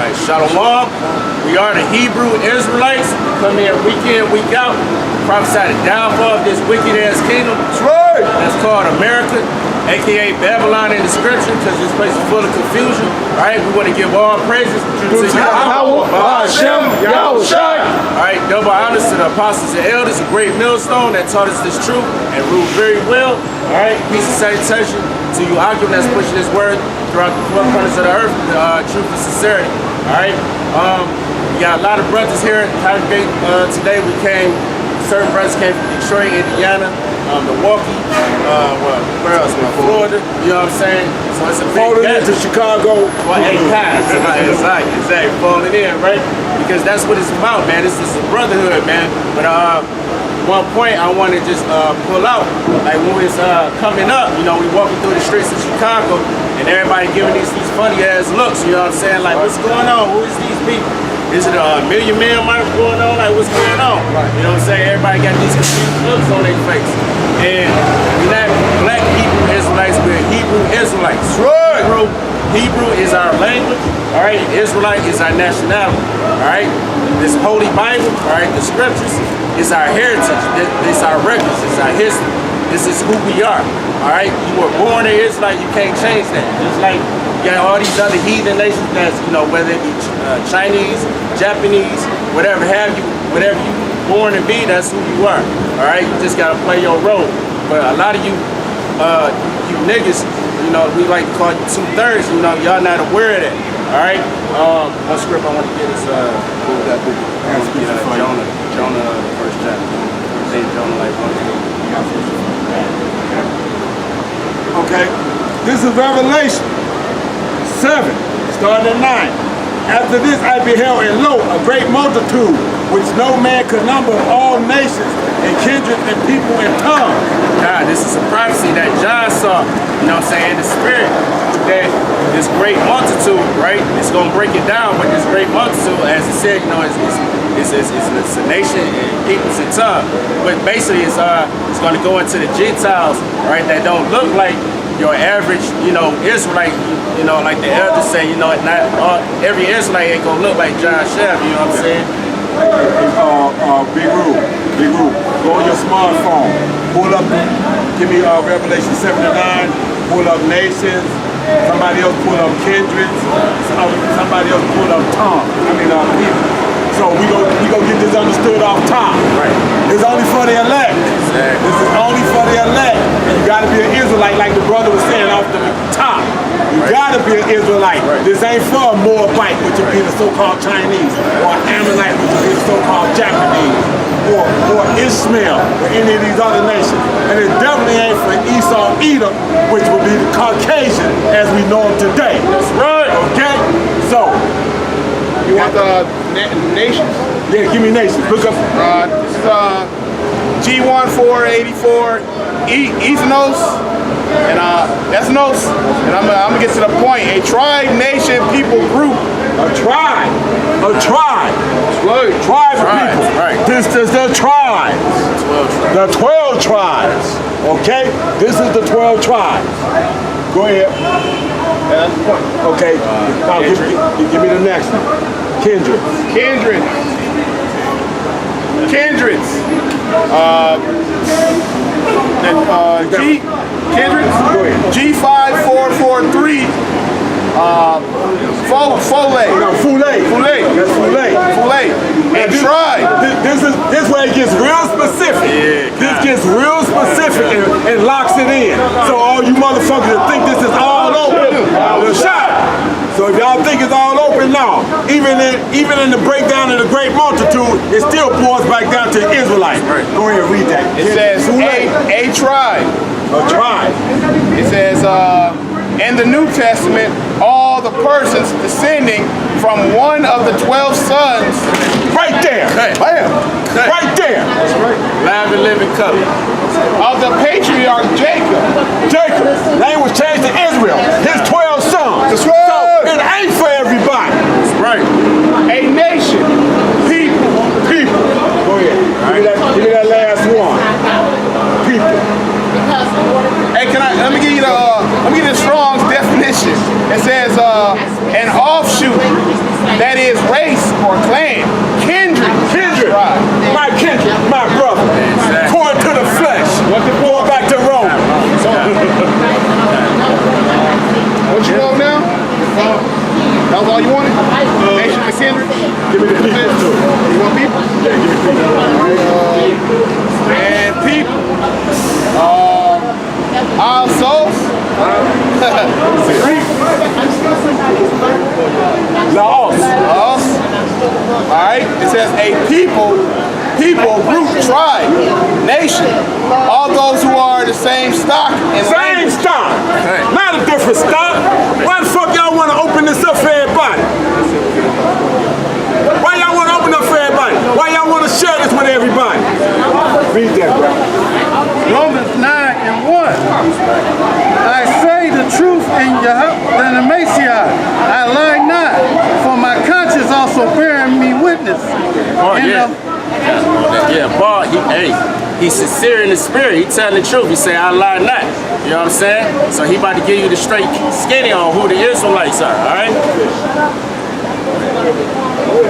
right, Shalom. We are the Hebrew Israelites. Come here week in, week out. Prophesy the downfall of this wicked ass kingdom. That's right. That's called America, aka Babylon in the scripture, because this place is full of confusion. All right, we want to give all praises to Yahweh. All right, double honors to the apostles and elders, a great millstone that taught us this truth and ruled very well. All right, peace and salutation to you, Akim, that's pushing this word throughout the four corners of the earth, truth and sincerity. All right, we got a lot of brothers here at the congregate today. We came. Certain brothers came from Detroit, Indiana, Milwaukee, where else? Florida, you know what I'm saying? So it's a big falling into Chicago. Well, hey, guys, exactly, falling in, right? Because that's what it's about, man. This is a brotherhood, man. But one point I want to just pull out, like when it's coming up, you know, we walking through the streets of Chicago, and everybody giving these funny ass looks, you know what I'm saying? Like, what's going on? Who is these people? Is it a Million Man March going on? Like, what's going on? Right. You know what I'm saying? Everybody got these confused looks on their face. And we're not black Hebrew Israelites, we're Hebrew Israelites. Right. Hebrew is our language, all right? Israelite is our nationality, all right? This Holy Bible, all right, the scriptures, is our heritage. It's our records, it's our history. This is who we are, all right? You were born an Israelite, you can't change that. Just like you got all these other heathen nations that's, you know, whether it be Chinese, Japanese, whatever you born to be, that's who you are, all right? You just gotta play your role. But a lot of you niggas, you know, we like to call you 2/3, you know, y'all not aware of that, all right? One script I want to get is, Jonah, the first chapter. Say Jonah like 1. Okay, this is Revelation 7, starting at 9. After this I beheld, and lo, a great multitude, which no man could number, of all nations and kindreds and people and tongues. God, this is a prophecy that John saw, you know what I'm saying, in the spirit, that this great multitude, right? It's going to break it down, but this great multitude, as it said, you know, it's a nation and peoples and tongues. But basically, it's going to go into the Gentiles, right, that don't look like your average, you know, Israelite, you know, like the elders say, you know, not every Israelite ain't going to look like John Shev, you know what I'm saying? Big Rube, go on your smartphone, pull up, give me Revelation 7 to 9, pull up nations, somebody else pull up kindreds, somebody else pull up tongues, people. So we go get this understood off top. Right. It's only for the elect. Exactly. This is only for the elect. You gotta be an Israelite, like the brother was saying off the top. You gotta be an Israelite. Right. This ain't for a Moabite, which would be the so-called Chinese, or Ammonite, which would be the so-called Japanese, or Ishmael, or any of these other nations. And it definitely ain't for Esau, Edom, which would be the Caucasian as we know him today. That's right. Okay? So, you want the nations? Yeah, give me nations. Look up. This is G1484 Ethnos, and that's Nos. And I'm gonna get to the point. A tribe, nation, people group. A tribe. Tribe of people. Right. This is the tribes. 12 tribes. The 12 tribes. Okay? This is the 12 tribes. Go ahead. Yeah, that's the point. Okay. Now give me the next one. Kindred. Kindreds. Kindreds. Go ahead. G5443. Foley. No, Fule. That's Fule. And tribe. This way it gets real specific. Yeah, this gets real specific and locks it in. So all you motherfuckers that think this is all open, the shot. So if y'all think it's all open now, even in the breakdown of the great multitude, it still pours back down to the Israelites. Right. Go ahead, read that. It says a tribe. A tribe. It says in the New Testament, all the persons descending from one of the 12 sons. Right there. Bam. Right there. That's right. Live and living covenant. Of the patriarch Jacob. Jacob's name was changed to Israel. His 12 sons. That's right. So it ain't for everybody. That's right. A nation. People. Go ahead. Give me that last one. People. Hey, let me give you the Strong's definition. It says an offshoot that is race or clan, kindred, Kindred, tribe. my kindred, my brother. Exactly. According to the flesh. Going back to Rome. What you know now? That was all you wanted? Nation and kindred? Give me the people too. You want people? Yeah, give me people. And people. Our souls. Laos. Us. Alright? It says a people, group, tribe, nation. All those who are the same stock and Same language. stock. Hey. Not a different stock. Why the fuck y'all want to open this up for everybody? Why y'all want to open up for everybody? Why y'all want to share this with everybody? Read that, bro. Romans 9:1. I say the truth in the Messiah. I lie not, for my conscience also bearing me witness. Oh, And, yeah. Yeah, Paul, he's sincere in the spirit. He telling the truth. He say, I lie not. You know what I'm saying? So he about to give you the straight skinny on who the Israelites are, all right?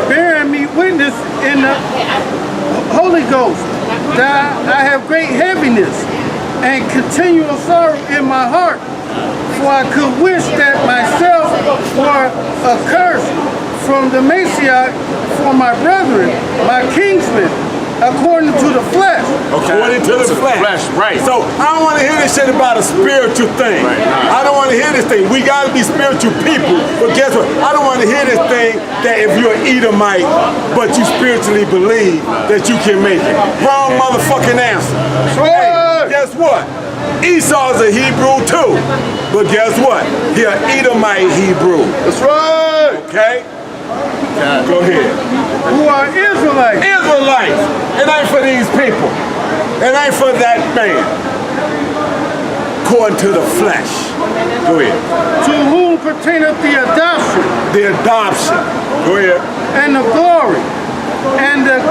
bearing me witness in the Holy Ghost that I have great heaviness and continual sorrow in my heart. For I could wish that myself were accursed from the Messiah for my brethren, my kinsmen, according to the flesh. According to the flesh. Right. So I don't want to hear this shit about a spiritual thing. Right. I don't want to hear this thing. We got to be spiritual people. But guess what? I don't want to hear this thing that if you're an Edomite, but you spiritually believe that you can make it. Wrong motherfucking answer. Hey, guess what? Esau's a Hebrew too. But guess what? He an Edomite Hebrew. That's right. Okay? Go ahead. Who are Israelites, Israelites. It ain't for these people. It ain't for that man. According to the flesh. Go ahead. to whom pertaineth the adoption The adoption. Go ahead. and the glory and the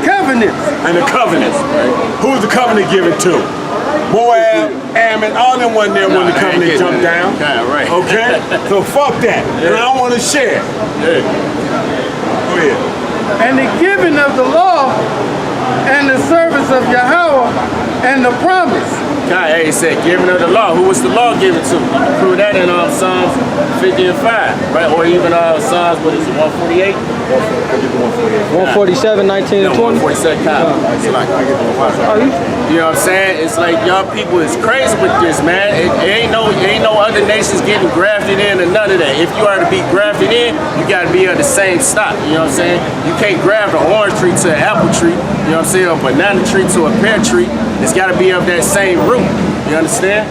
covenants. And the covenants. Who's the covenant given to? Moab, Ammon, all them wasn't there when the covenant jumped down. Yeah, right. Okay? So fuck that. And I don't want to share. Go ahead. And the giving of the law and the service of Yahweh and the promise. God, hey, he said, giving of the law. Who was the law given to? You can prove that in Psalms 50 and 5, right? Or even Psalms, what is it, 148? 147, 19 and 20. 147, it's like, you know what I'm saying? It's like y'all people is crazy with this, man. It ain't no other nations getting grafted in or none of that. If you are to be grafted in, you got to be of the same stock. You know what I'm saying? You can't graft an orange tree to an apple tree. You know what I'm saying? A banana tree to a pear tree. It's got to be of that same root. You understand?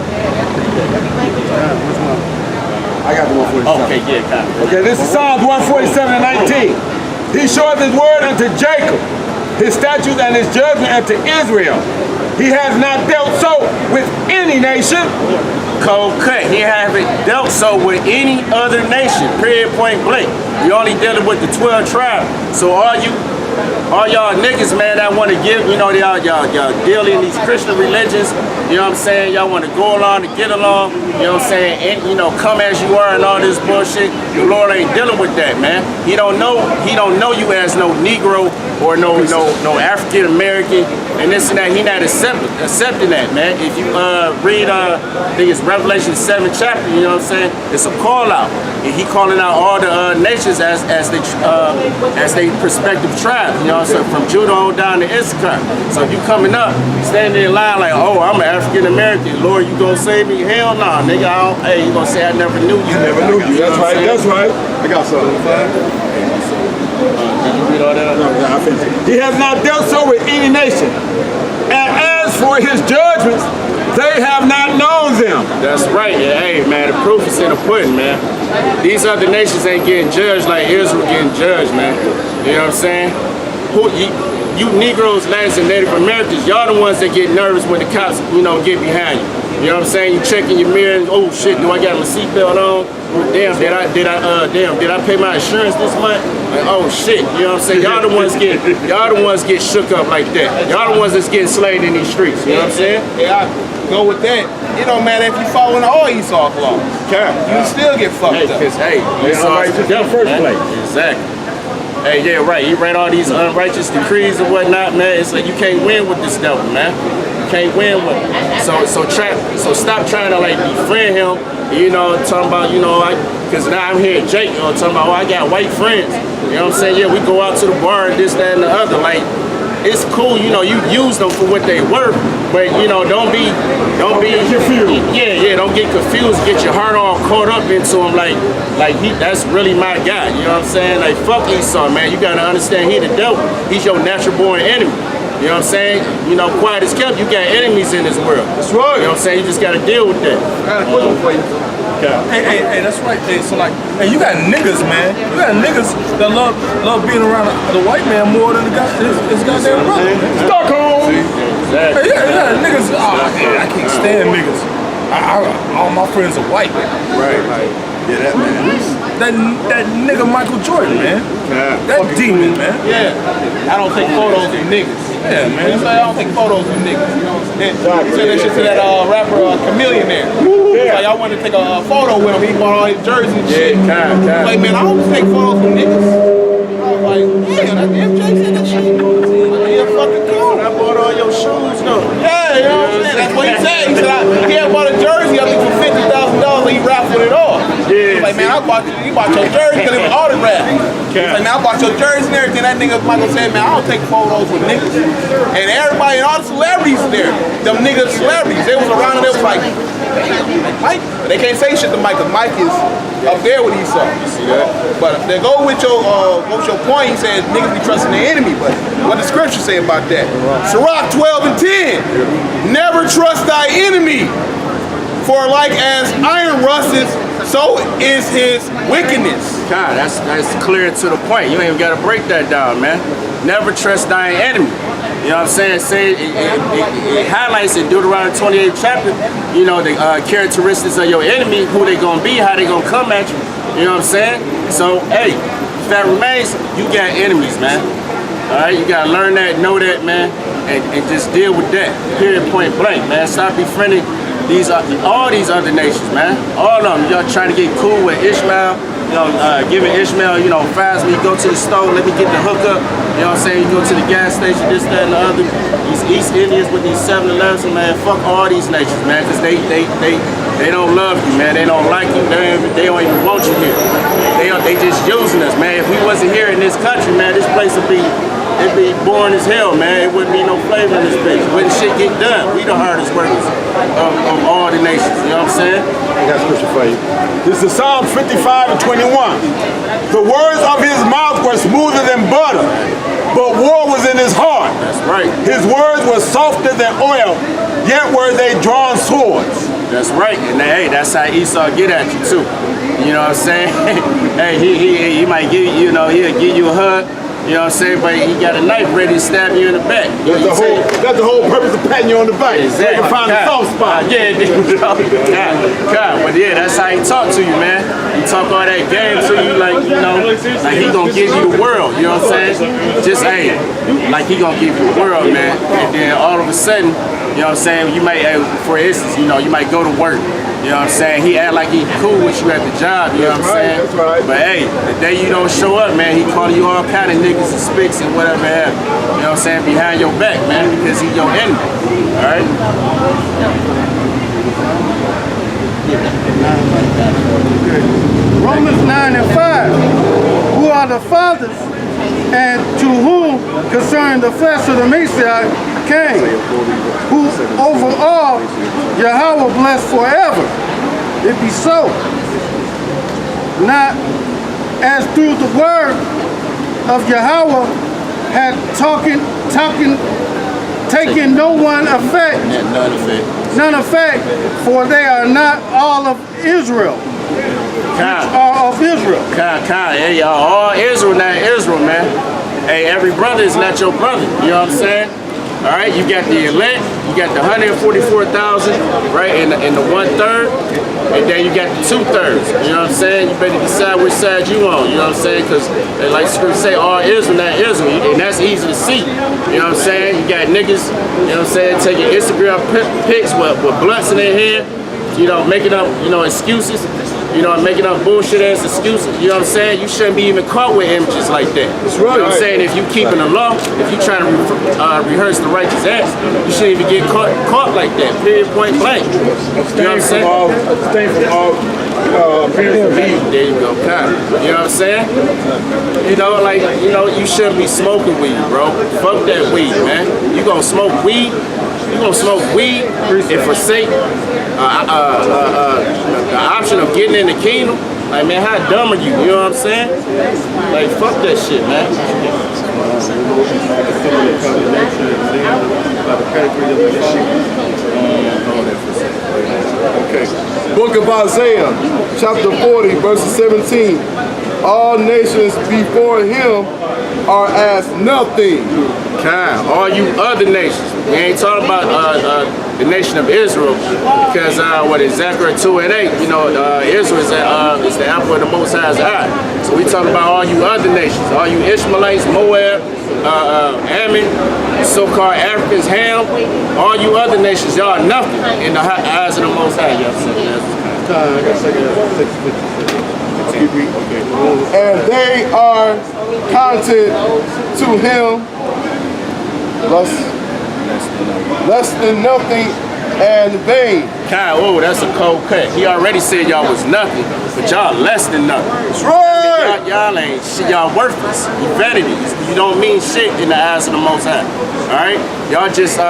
I got the 147. Okay, yeah, kind of. Okay, this is Psalms 147 and 19. He showeth his word unto Jacob, his statutes and his judgment unto Israel. He has not dealt so with any nation. Cold cut. He haven't dealt so with any other nation. Period, point blank. We only dealing with the 12 tribes. So all y'all niggas, man, that want to give, you know, y'all deal in these Christian religions, you know what I'm saying? Y'all want to go along to get along, you know what I'm saying? And, you know, come as you are and all this bullshit. The Lord ain't dealing with that, man. He don't know you as no Negro or no African American and this and that. He not accepting that, man. If you read, I think it's Revelation 7 chapter, you know what I'm saying? It's a call out. And he calling out all the nations as they prospective tribes, you know, so from Judah on down to Issachar. So if you coming up, standing in line like, oh, I'm an African American, Lord, you gonna save me? Hell no, nigga. Hey, you gonna say I never knew you? I never knew you. That's right. That's right. I got something. Did you read all that? No, I finished it. He has not dealt so with any nation. And as for his judgments, they have not known them. That's right. Yeah, hey, man, the proof is in the pudding, man. These other nations ain't getting judged like Israel getting judged, man. You know what I'm saying? You Negroes, Latins, and Native Americans, y'all the ones that get nervous when the cops, you know, get behind you. You You know what I'm saying? You checking your mirror, and, oh shit, do I got my seatbelt on? Damn, did I pay my insurance this month? Like, oh shit, you know what I'm saying? Y'all the ones get shook up like that. Y'all the ones that's getting slayed in these streets. You know what I'm saying? Yeah, I go with that. It don't matter if you following all Esau laws. You still get fucked up. Because hey, Esau's the devil, first man. place. Exactly. Hey, yeah, right. He read all these unrighteous decrees and whatnot, man. It's like you can't win with this devil, man. You can't win with him. So stop trying to like befriend him. You know, talking about, you know, because now I'm here, Jake, you know, talking about, oh, I got white friends. You know what I'm saying? Yeah, we go out to the bar and this, that, and the other. Like, it's cool, you know, you use them for what they worth, but you know, don't be confused. Yeah, don't get confused, get your heart all caught up into him like that's really my guy. You know what I'm saying? Like, fuck Esau, man. You gotta understand, he the devil. He's your natural born enemy. You know what I'm saying? You know, quiet as kept, you got enemies in this world. That's right. You know what I'm saying? You just gotta deal with that. I got a question for you. Hey, that's right. Hey, so like, hey, you got niggas, man. You got niggas that love being around the white man more than his goddamn brother. Stockholm. Exactly. Hey, yeah, niggas. Oh, man, I can't stand niggas. All my friends are white. Right. Yeah, that man. That nigga Michael Jordan, man. Yeah. That demon, man. Yeah. I don't take photos with niggas. Yeah, man. You know, I don't take photos with niggas. You know what I'm saying? Said that shit to that rapper Chameleon there. Yeah. Like, I wanted to take a photo with him. He bought all his jerseys and shit. Kind. Like, man, I don't take photos with niggas. I was like, yeah, that MJ said that shit. Yeah, fucking cool. I bought all your shoes, though. Yeah, you know what I'm saying? That's what he said. He said he had bought a jersey, I think, for $50,000 and he raffled it off. Yeah, He's like, man, you bought your jersey because it was autographed. He's like, man, I bought your jersey and everything. That nigga Michael said, man, I don't take photos with niggas. And everybody, and all the celebrities there, them niggas celebrities, they was around and they was like, Mike, they can't say shit to Mike because Mike is up there with Esau. You see that? But they go with your point. He said niggas be trusting the enemy. But what the scripture say about that? Sirach 12:10. Never trust thy enemy, for like as iron rusteth, so is his wickedness. God, that's clear to the point. You ain't even got to break that down, man. Never trust thine enemy. You know what I'm saying? It highlights in Deuteronomy 28th chapter, you know, the characteristics of your enemy, who they gonna be, how they gonna come at you. You know what I'm saying? So, hey, fact remains, you got enemies, man. All right, you gotta learn that, know that, man, and just deal with that. Period, point blank, man. Stop befriending all these other nations, man. All of them. Y'all trying to get cool with Ishmael. You know, giving Ishmael, you know, fast when you go to the store, let me get the hookup. You know what I'm saying? You go to the gas station, this, that, and the other. These East Indians with these 7-Elevens, man, fuck all these nations, man, because they don't love you, man. They don't like you, man. They don't even want you here. They just using us, man. If we wasn't here in this country, man, this place would be, it'd be boring as hell, man. It wouldn't be no flavor in this bitch. Wouldn't shit get done. We the hardest workers of all the nations, you know what I'm saying? I got a scripture for you. This is Psalm 55:21. The words of his mouth were smoother than butter, but war was in his heart. That's right. His words were softer than oil, yet were they drawn swords. That's right. And hey, that's how Esau get at you too. You know what I'm saying? Hey, he might give you, you know, he'll give you a hug. You know what I'm saying? But he got a knife ready to stab you in the back. That's the whole purpose of patting you on the back. Exactly. So you can find a soft spot. God. But yeah, that's how he talk to you, man. He talk all that game to you like, you know, like he gonna give you the world. You know what I'm saying? Just, hey, like he gonna give you the world, man. And then all of a sudden, you know what I'm saying? You might, for instance, you know, you might go to work. You know what I'm saying? He act like he cool with you at the job, you know what I'm saying? That's right. But hey, the day you don't show up, man, he calling you all kind of niggas and spicks and whatever have you. You know what I'm saying? Behind your back, man, because he your enemy. Alright? Romans 9:5. Who are the fathers, and to whom concerning the flesh of the Messiah came, who over all Yahweh blessed forever. It be so. Not as through the word of Yahweh had taken no one effect. None effect, for they are not all of Israel. Are of Israel. Hey, y'all, all Israel, not Israel, man. Hey, every brother is not your brother. You know what I'm saying? All right, you got the elect, you got the 144,000, right, and the 1/3, and then you got the 2/3. You know what I'm saying? You better decide which side you on. You know what I'm saying? Because like Scripture say, all Israel, not Israel, and that's easy to see. You know what I'm saying? You got niggas, you know what I'm saying, taking Instagram pics with blunts in their hair, you know, making up, you know, excuses. You know, making up bullshit ass excuses. You know what I'm saying? You shouldn't be even caught with images like that. That's right. You know what I'm saying? If you keeping the law, if you trying to rehearse the righteous acts, you shouldn't even get caught like that. Period, point blank. You know what I'm saying? Abstain from all appearance of evil. There you go, kind of. You know what I'm saying? You know, like, you know, you shouldn't be smoking weed, bro. Fuck that weed, man. You gonna smoke weed? You gonna smoke weed and forsake the option of getting in the kingdom? Like, man, how dumb are you? You know what I'm saying? Like, fuck that shit, man. Okay. Book of Isaiah, chapter 40, verses 17. All nations before him are as nothing. Kind. All you other nations. We ain't talking about the nation of Israel, because what is Zechariah 2:8? You know, Israel is the apple of the Most High's eye. So we talking about all you other nations, all you Ishmaelites, Moab, Ammon, so-called Africans, Ham, all you other nations, y'all are nothing in the eyes of the Most High. Y'all And they are counted to him less than nothing and vain. Kyle, oh, that's a cold cut. He already said y'all was nothing, but y'all less than nothing. That's right. Y'all ain't shit. Y'all worthless. You vanities. You don't mean shit in the eyes of the Most High. All right, y'all just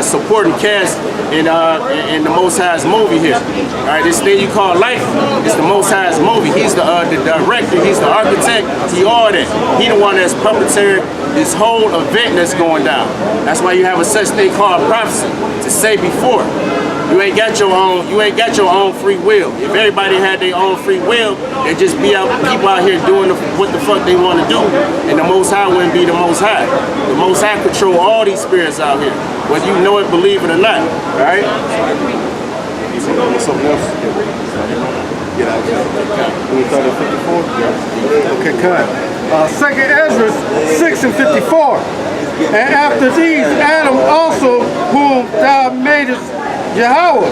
supporting cast in the Most High's movie here. All right, this thing you call life is the Most High's movie. He's the director. He's the architect. He all that. He the one that's puppeteering this whole event that's going down. That's why you have a such thing called prophecy, to say before. You ain't got your own free will. If everybody had their own free will, they'd just be people out here doing what the fuck they want to do, and the Most High wouldn't be the Most High. The Most High control all these spirits out here, whether you know it, believe it or not. All right? Something else. Get out there. We started at 54? Yeah. Okay, cut. 2nd Ezra 6:54. And after these, Adam also, whom thou madest Yahweh,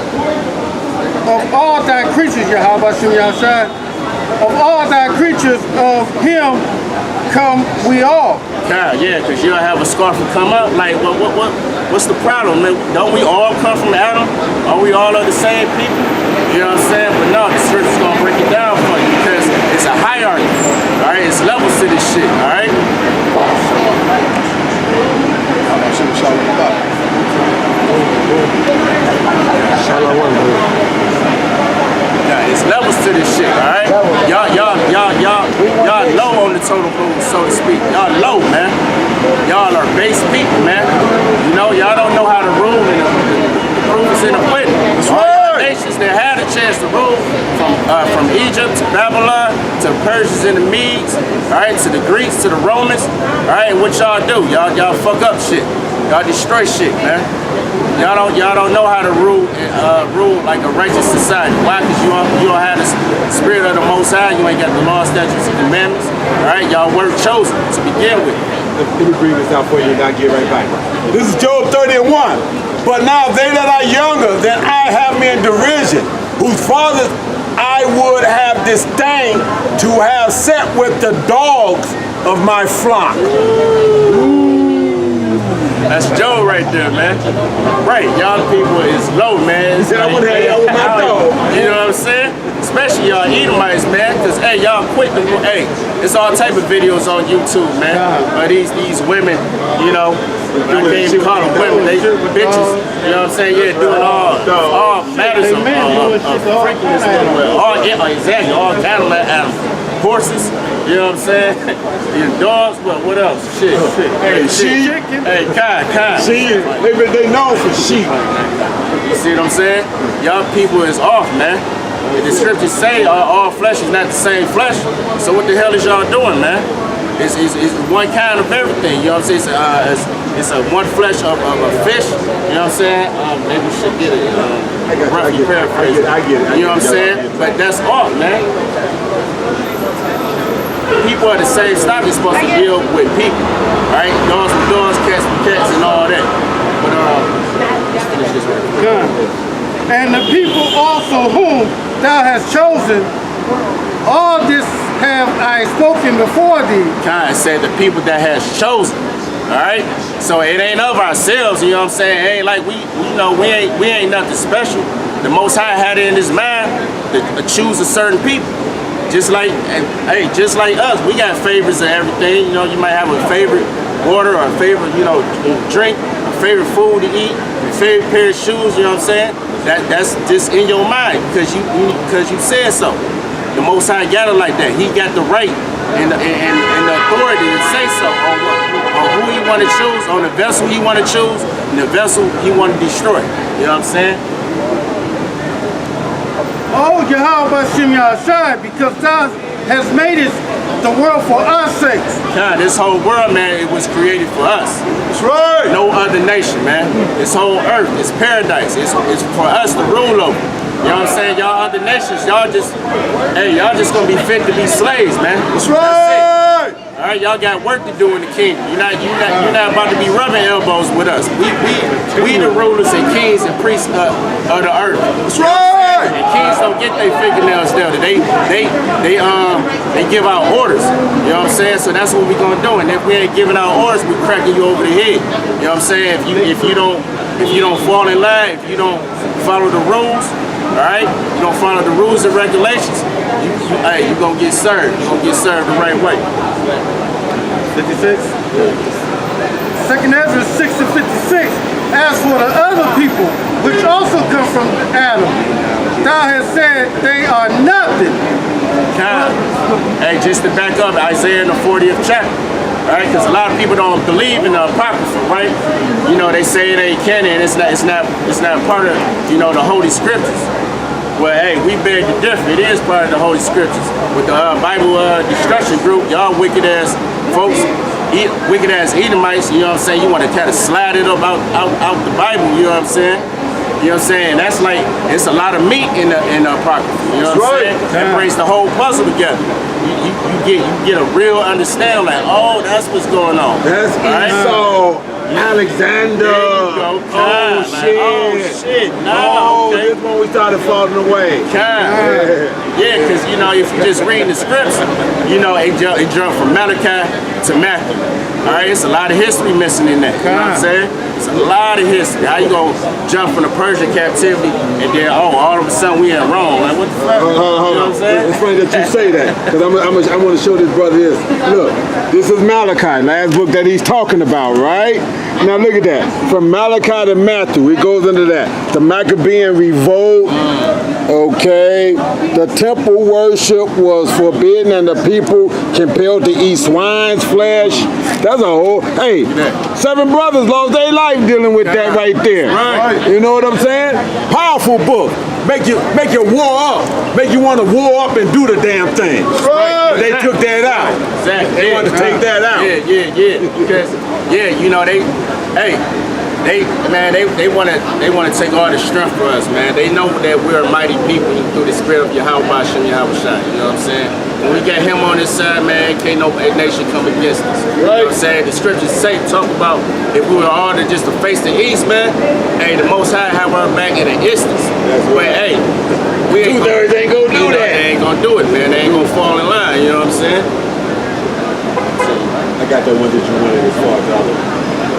of all thy creatures, Yahweh, of all thy creatures, of him come we all. Yeah, because you'll have a scoffer come up, like, what's the problem? Don't we all come from Adam? Are we all of the same people? You know what I'm saying? But no, the scripture's going to break it down for you, because it's a hierarchy, all right? It's levels to this shit, all right? Yeah, it's levels to this shit, all right? Y'all low on the totem pole, so to speak. Y'all low, man. Y'all are base people, man. You know, y'all don't know how to rule, and the proof is in the pudding. All nations that had a chance to rule, from Egypt to Babylon to the Persians and the Medes, all right, to the Greeks, to the Romans, all right, and what y'all do? Y'all fuck up shit. Y'all destroy shit, man. Y'all don't know how to rule like a righteous society. Why? Because you don't have the spirit of the Most High. You ain't got the law, statutes, and commandments. All right, y'all weren't chosen to begin with. Let me bring this out for you and I'll get right back. This is Job 30:1. But now they that are younger than I have me in derision, whose fathers I would have disdained to have set with the dogs of my flock. That's Joe right there, man. Right, y'all people is low, man. He said I would have y'all with my dog. You know what I'm saying? Especially y'all Edomites, man. Because, hey, y'all quick to, hey, it's all type of videos on YouTube, man. These women, you know, I can't even call them women. They bitches. You know what I'm saying? Yeah, doing all matters of freakiness. Exactly, all cattle animals. Horses, you know what I'm saying? Your dogs, what else? Shit. Hey, sheep. Hey, Kai. Sheep. They known for sheep. You see what I'm saying? Y'all people is off, man. The scriptures say all flesh is not the same flesh. So what the hell is y'all doing, man? It's one kind of everything. You know what I'm saying? It's a one flesh of a fish. You know what I'm saying? Maybe we should get it. Roughly paraphrase. I get it. You know what I'm saying? But that's all, man. People are the same stock. You're supposed to deal with people, right? Dogs with dogs, cats with cats, and all that. But let's finish this right. Good. And the people also whom thou hast chosen, all this have I spoken before thee. God said the people that has chosen. All right, so it ain't of ourselves. You know what I'm saying? It ain't like we ain't nothing special. The Most High had it in His mind to choose a certain people. Just like, hey, just like us, we got favorites and everything. You know, you might have a favorite water or a favorite, drink, a favorite food to eat, a favorite pair of shoes. You know what I'm saying? That's just in your mind because you said so. The Most High got it like that. He got the right and the authority to say so on who He want to choose, on the vessel He want to choose, and the vessel He want to destroy. You know what I'm saying? Oh, Yahweh Shem Yahshai, because thou hast made it the world for our sakes. God, this whole world, man, it was created for us. That's right. No other nation, man. This whole earth, it's paradise. It's for us to rule over. You know what I'm saying? Y'all other nations, y'all just gonna be fit to be slaves, man. That's right. All right, y'all got work to do in the kingdom. You're not about to be rubbing elbows with us. We the rulers and kings and priests of the earth. That's right. And kings don't get their fingernails down. They give out orders. You know what I'm saying? So that's what we gonna do. And if we ain't giving out orders, we cracking you over the head. You know what I'm saying? If you don't fall in line, if you don't follow the rules, all right, you don't follow the rules and regulations, you're gonna get served. You're gonna get served the right way. 56. Second Ezra 6 and 56. As for the other people, which also come from Adam, thou hast said they are nothing. Hey, just to back up, Isaiah in the 40th chapter, right? Because a lot of people don't believe in the Apocrypha, right? You know, they say it ain't canon. It's not part of, the Holy Scriptures. Well, hey, we beg to differ. It is part of the Holy Scriptures. With the Bible destruction group, y'all wicked ass folks, wicked ass Edomites, you know what I'm saying? You want to kind of slide it up out the Bible, you know what I'm saying? You know what I'm saying? That's like, it's a lot of meat in the Apocrypha, you know what I'm saying? That brings the whole puzzle together. You get a real understanding, like, oh, that's what's going on. That's Esau, Alexander. There you go, oh, shit. Oh, shit. No, okay. This one we started falling away. Yeah, because, if you just read the scripts, it jumped from Malachi to Matthew. All right, it's a lot of history missing in that. You know what I'm saying? It's a lot of history. How you gonna jump from the Persian captivity and then, all of a sudden we in Rome? Like, what the fuck? Hold you know what I'm saying? It's funny that you say that, because I want to show this brother this. Look, this is Malachi, last book that he's talking about, right? Now look at that. From Malachi to Matthew, it goes into that. The Maccabean revolt, okay. The temple worship was forbidden and the people compelled to eat swine's flesh. That's a whole, hey, 7 brothers lost their life dealing with that right there. Right. You know what I'm saying? Powerful book. Make you war up. Make you want to war up and do the damn thing. Right. They took that out. Exactly. They wanted to take that out. Yeah. Because they want to take all the strength for us, man. They know that we're a mighty people through the spirit of Yahweh Shem Yahweh Shai. You know what I'm saying? When we got him on this side, man, can't no nation come against us. You know what I'm saying? The scriptures say, talk about if we were all to just to face the east, man, hey, the Most High have our back in an instance. But hey, we ain't gonna do that. They ain't gonna do it, man. They ain't gonna fall in line. You know what I'm saying? I got that one that you wanted as far as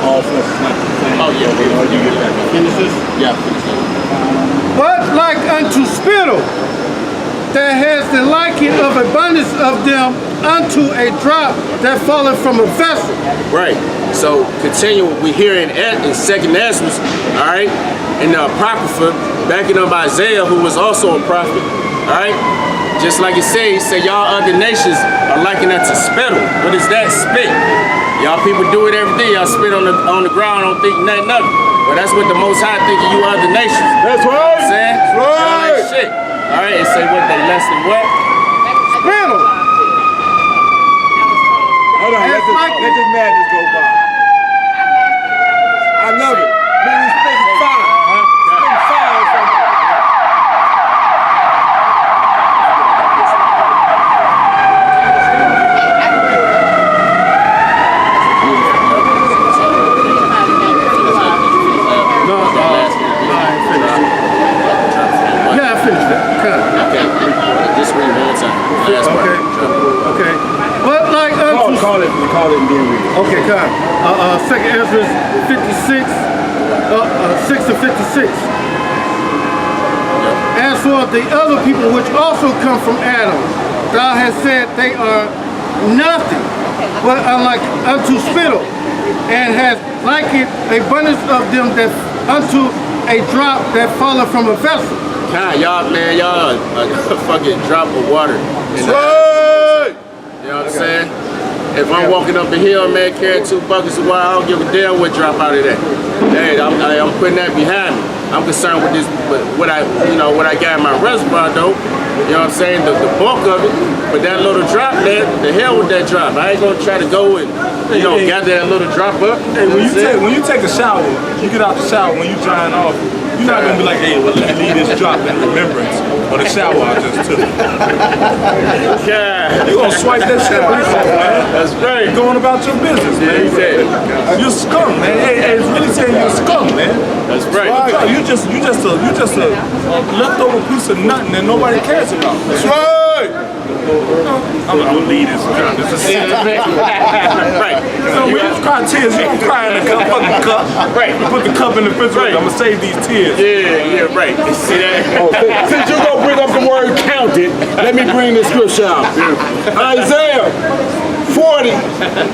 all flesh is not the same. Oh yeah. Oh, you get that. Finish this? Yeah, finish this. But like unto spittle, that has the liking of abundance of them unto a drop that falleth from a vessel. Right. So continue. We hear in Second Ezra, all right, in the Apocrypha, backing up Isaiah, who was also a prophet. All right. Just like it says, he said, y'all other nations are likened unto spittle. What is that? Spit. Y'all people do it every day. Y'all spit on the ground, don't think nothing of it. But that's what the Most High think of you other nations. That's right. You know what I'm saying? That's right. Like shit. All right, and say what they less than what? Spittle. Hold on, let this madness go by. I love it. Man, he's spitting fire. Spitting fire or something. Okay. But like Call it and then read it. okay, God. 2nd Ezra 56, 6 to 56. As for the other people which also come from Adam, thou hast said they are nothing, but are like unto spittle, and has likened abundance of them that unto a drop that falleth from a vessel. God, y'all a fucking drop of water. You know what I'm saying? If I'm walking up the hill, man, carrying 2 buckets of water, I don't give a damn what drop out of that. Hey, I'm putting that behind me. I'm concerned with this, what I got in my reservoir though. You know what I'm saying? The bulk of it. But that little drop, man, the hell with that drop. I ain't gonna try to go and gather that little drop up. Hey, when you take a shower, you get out the shower when you drying off. You're not gonna be like, hey, well, let me leave this drop in remembrance of the shower I just took. Yeah. You're gonna swipe that shit right off, man. That's right. You're going about your business, man. You're scum, man. Hey, it's really saying you're scum, man. That's right. You just a leftover piece of nothing that nobody cares about. That's right. I'm gonna leave this. This is Right. when you cry tears, you don't cry in the fucking cup. Right. You put the cup in the refrigerator. I'm gonna save these tears. Yeah, right. See that? Since you're going to bring up the word counted, let me bring the scripture out. Isaiah 40,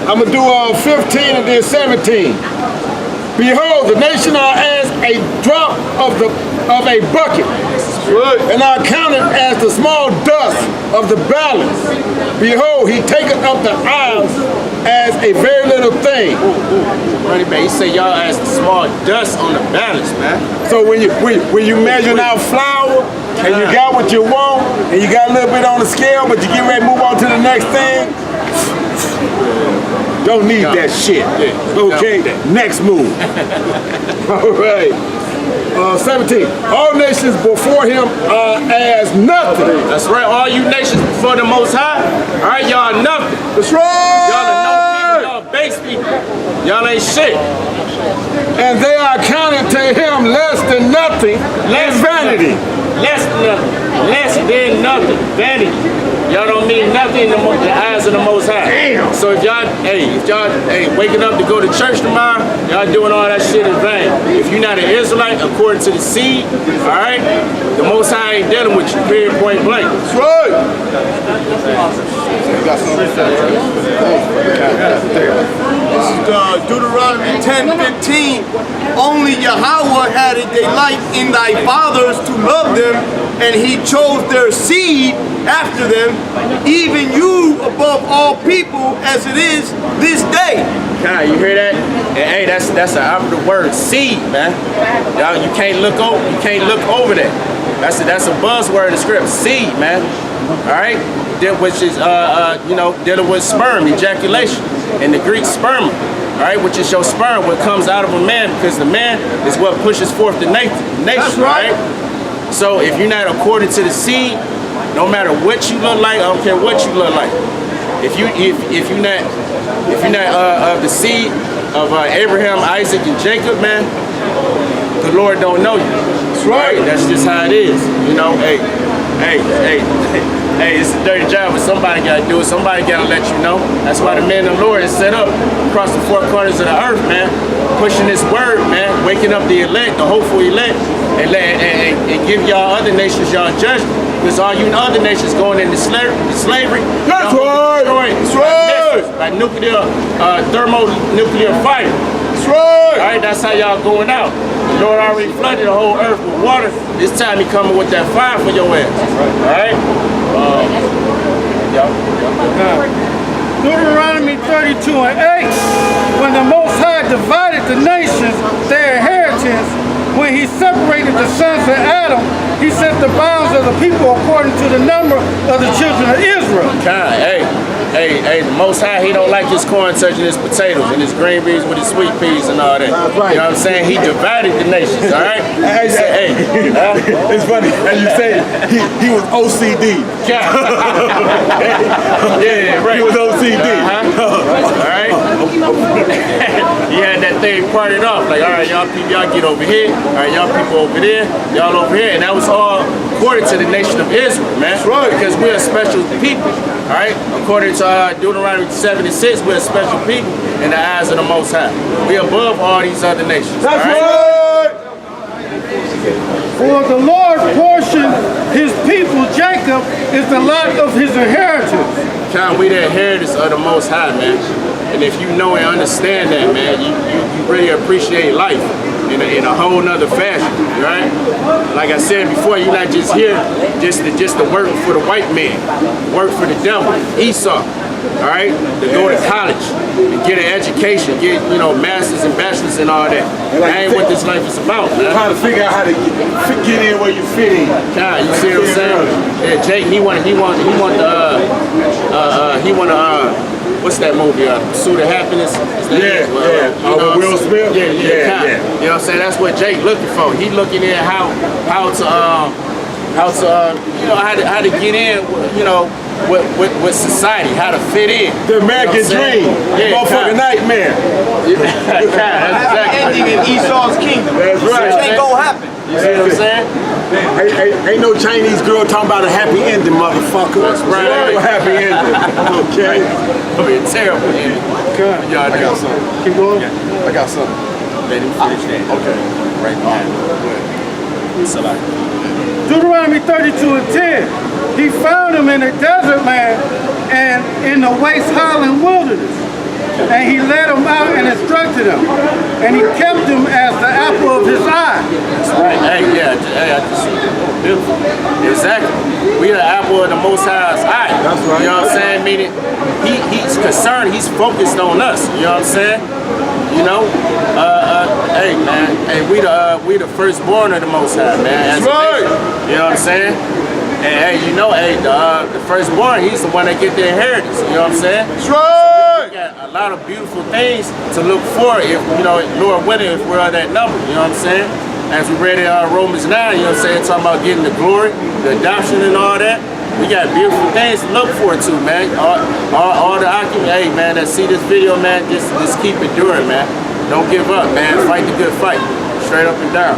I'm going to do 15 and then 17. Behold, the nation are as a drop of a bucket, and are counted as the small dust of the balance. Behold, he taketh up the isles as a very little thing. Running back, he say y'all as the small dust on the balance, man. So when you measure out flour and you got what you want and you got a little bit on the scale, but you get ready to move on to the next thing, don't need that shit. Okay, next move. All right. 17. All nations before him are as nothing. That's right. All you nations before the Most High, all right, y'all nothing. That's right. Y'all are no people. Y'all base people. Y'all ain't shit. And they are counted to him less than nothing. Less vanity. Less than nothing. Less than nothing. Vanity. Y'all don't mean nothing in the eyes of the Most High. Damn. So if y'all waking up to go to church tomorrow, y'all doing all that shit in vain. If you're not an Israelite, according to the seed, all right, the Most High ain't dealing with you, period, point blank. That's right. This is Deuteronomy 10:15. Only Yahweh had a delight in thy fathers to love them, and he chose their seed after them, even you above all people, as it is this day. God, you hear that? And hey, that's an operative word, seed, man. Y'all, you can't look over that. That's a buzzword in the script, seed, man. All right, which is dealing with sperm, ejaculation, in the Greek sperma. All right, which is your sperm, what comes out of a man, because the man is what pushes forth the nation. That's right. So if you're not according to the seed, no matter what you look like, I don't care what you look like. If you're not of the seed of Abraham, Isaac, and Jacob, man, the Lord don't know you. That's right. That's just how it is. You know, hey, it's a dirty job, but somebody got to do it. Somebody got to let you know. That's why the man of the Lord is set up across the 4 corners of the earth, man, pushing this word, man, waking up the elect, the hopeful elect, and give y'all other nations y'all judgment. Because all you other nations going into slavery. That's right. That's right. By nuclear, thermonuclear fire. That's right. All right, that's how y'all going out. The Lord already flooded the whole earth with water. This time he coming with that fire for your ass. All right? Deuteronomy 32:8. When the Most High divided the nations, their inheritance, when he separated the sons of Adam, he set the bounds of the people according to the number of the children of Israel. God, hey. hey, the Most High, he don't like his corn touching his potatoes and his green beans with his sweet peas and all that. That's right. You know what I'm saying? He divided the nations, all right? Hey, it's funny, as you say, he was OCD. Yeah, right. He was OCD. All right? He had that thing parted off, like, all right, y'all get over here, all right, y'all people over there, y'all over here, and that was all according to the nation of Israel, man. That's right. Because we're a special people, all right? According to Deuteronomy 76, we're a special people in the eyes of the Most High. We're above all these other nations. That's all right. For the Lord portioned his people, Jacob, is the lot of his inheritance. John, we the inheritors of the Most High, man. And if you know and understand that, man, you really appreciate life in a whole nother fashion, right? Like I said before, you're not just here just to work for the white man, work for the devil, Esau, all right? To go to college and get an education, get, masters and bachelors and all that. That ain't what this life is about, man. Trying to figure out how to get in where you fit in. God, you see what I'm saying? Yeah, Jake, he want what's that movie? Pursuit of Happiness. Yeah. Will Smith. Yeah. Yeah. You know what I'm saying? That's what Jake looking for. He looking at how to get in, with society, how to fit in. The American dream. Yeah, Motherfucking nightmare. That's exactly. Ending in Esau's kingdom. That's right. Which ain't gonna happen. You see what I'm saying? Ain't no Chinese girl talking about a happy ending, motherfucker. That's right. No happy ending. Okay. It'll be a terrible ending. Y'all I got something. Keep going. I got something. Let him finish that. Okay. Right behind him. So like, Deuteronomy 32 and 10. He found him in a desert land and in the waste highland wilderness. And he led him out and instructed him. And he kept him as the apple of his eye. that's right. Hey, I just see it. Beautiful. Exactly. We the apple of the Most High's eye. That's right. You know what I'm saying? Meaning, he's concerned, he's focused on us. You know what I'm saying? Hey man, hey, we the firstborn of the Most High, man. That's right. You know what I'm saying? And hey, the firstborn, he's the one that get the inheritance. You know what I'm saying? That's right. We got a lot of beautiful things to look for if, Lord willing, if we're on that number. You know what I'm saying? As we read in Romans 9, you know what I'm saying, talking about getting the glory, the adoption and all that. We got beautiful things to look forward to, man. All the occupants, hey man, that see this video, man, just keep enduring, man. Don't give up, man. Fight the good fight. Straight up and down.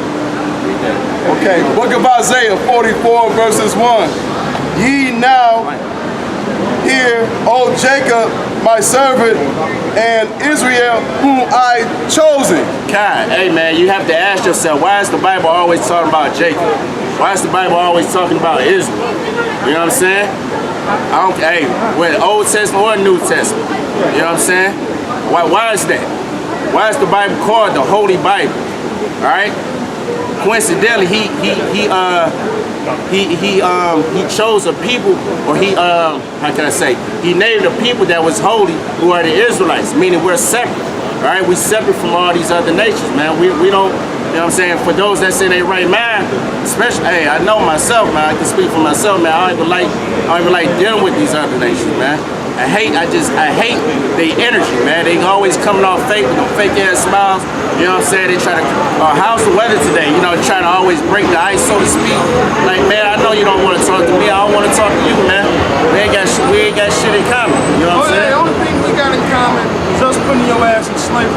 Okay, Book of Isaiah 44 verses 1. Ye now hear, O Jacob, my servant, and Israel, whom I chosen. God, hey man, you have to ask yourself, why is the Bible always talking about Jacob? Why is the Bible always talking about Israel? You know what I'm saying? Whether Old Testament or New Testament. You know what I'm saying? Why is that? Why is the Bible called the Holy Bible? All right. Coincidentally, he chose a people, or he named a people that was holy, who are the Israelites. Meaning we're separate. All right, we separate from all these other nations, man. We don't. You know what I'm saying? For those that's in their right mind, especially, hey, I know myself, man. I can speak for myself, man. I don't even like dealing with these other nations, man. I hate their energy, man. They always coming off fake with them fake ass smiles. You know what I'm saying? They try to, how's the weather today? Try to always break the ice, so to speak. Like, man, I know you don't want to talk to me. I don't want to talk to you, man. We ain't got shit in common. You know what I'm saying? The only thing we got in common is us putting your ass in slavery.